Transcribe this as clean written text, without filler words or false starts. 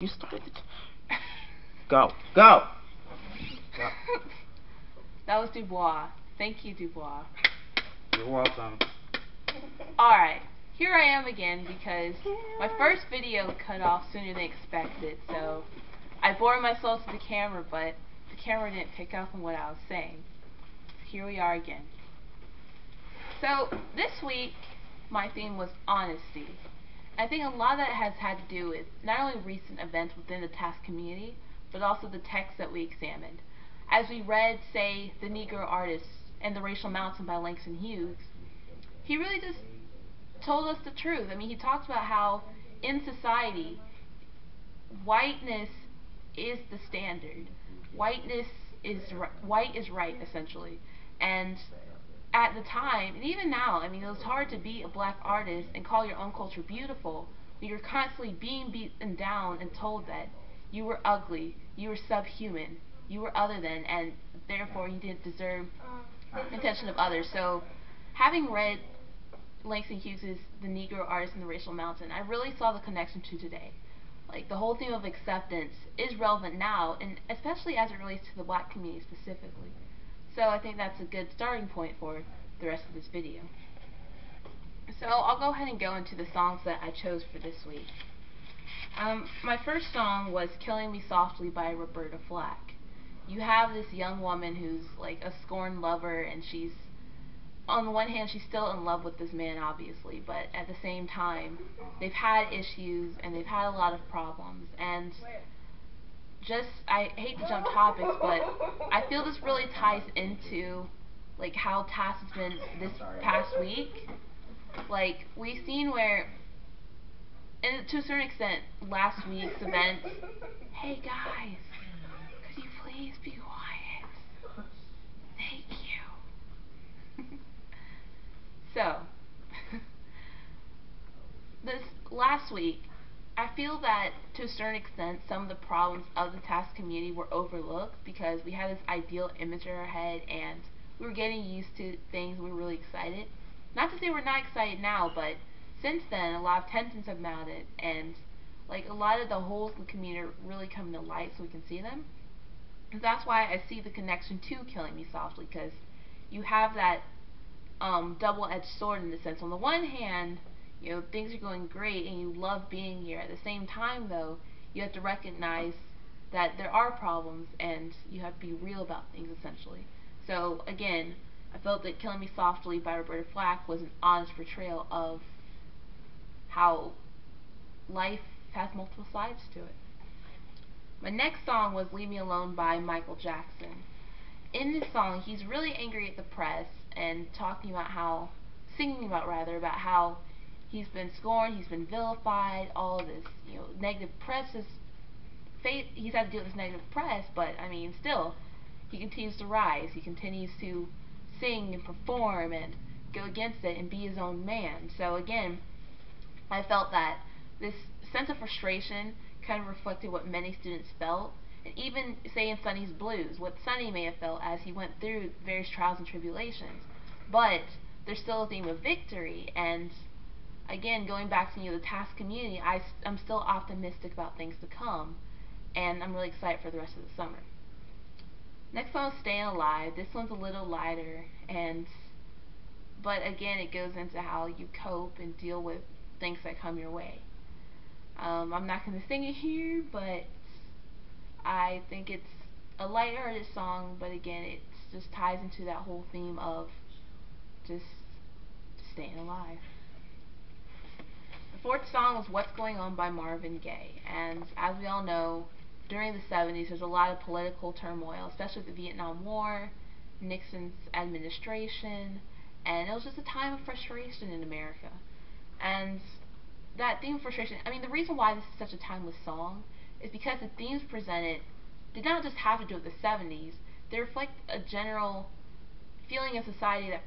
You started it. Go. Go. Go. That was Dubois. Thank you, Dubois. You're welcome. Alright, here I am again because my first video cut off sooner than expected, so I bored myself to the camera, but the camera didn't pick up on what I was saying. Here we are again. So, this week, my theme was honesty. I think a lot of that has had to do with not only recent events within the TASC community, but also the texts that we examined. As we read, say, The Negro Artist and The Racial Mountain by Langston Hughes, he really just told us the truth. I mean, he talked about how in society, whiteness is the standard. White is right, essentially. And at the time, and even now, I mean, it was hard to be a black artist and call your own culture beautiful when you're constantly being beaten down and told that you were ugly, you were subhuman, you were other than, and therefore you didn't deserve the attention of others. So, having read Langston Hughes' The Negro Artist and the Racial Mountain, I really saw the connection to today. Like, the whole theme of acceptance is relevant now, and especially as it relates to the black community specifically. So I think that's a good starting point for the rest of this video. So I'll go ahead and go into the songs that I chose for this week. My first song was Killing Me Softly by Roberta Flack. You have this young woman who's like a scorned lover, and she's, on the one hand, she's still in love with this man, obviously, but at the same time, they've had issues and they've had a lot of problems, and I hate to jump topics, but I feel this really ties into like how TASC has been this past week. Like, we've seen where, and to a certain extent, last week's event. Hey guys, could you please be quiet? Thank you. So, this last week, I feel that to a certain extent some of the problems of the TASC community were overlooked because we had this ideal image in our head and we were getting used to things and we were really excited. Not to say we're not excited now, but since then a lot of tensions have mounted and like a lot of the holes in the community are really coming to light so we can see them. And that's why I see the connection to Killing Me Softly, because you have that double-edged sword in the sense. On the one hand, you know, things are going great and you love being here. At the same time, though, you have to recognize that there are problems and you have to be real about things, essentially. So, again, I felt that Killing Me Softly by Roberta Flack was an honest portrayal of how life has multiple sides to it. My next song was Leave Me Alone by Michael Jackson. In this song, he's really angry at the press and singing about how he's been scorned, he's been vilified, all this, you know, negative press he's had to deal with this negative press, but I mean, still, he continues to rise, he continues to sing and perform and go against it and be his own man. So again, I felt that this sense of frustration kind of reflected what many students felt, and even, say, in Sonny's Blues, what Sonny may have felt as he went through various trials and tribulations. But there's still a theme of victory, and again, going back to the TASC community, I'm still optimistic about things to come, and I'm really excited for the rest of the summer. Next song is Staying Alive. This one's a little lighter, but again, it goes into how you cope and deal with things that come your way. I'm not going to sing it here, but I think it's a lighthearted song, but again, it just ties into that whole theme of just staying alive. The fourth song was What's Going On by Marvin Gaye, and as we all know, during the 70s there's a lot of political turmoil, especially with the Vietnam War, Nixon's administration, and it was just a time of frustration in America. And that theme of frustration, I mean, the reason why this is such a timeless song is because the themes presented did not just have to do with the 70s, they reflect a general feeling in society that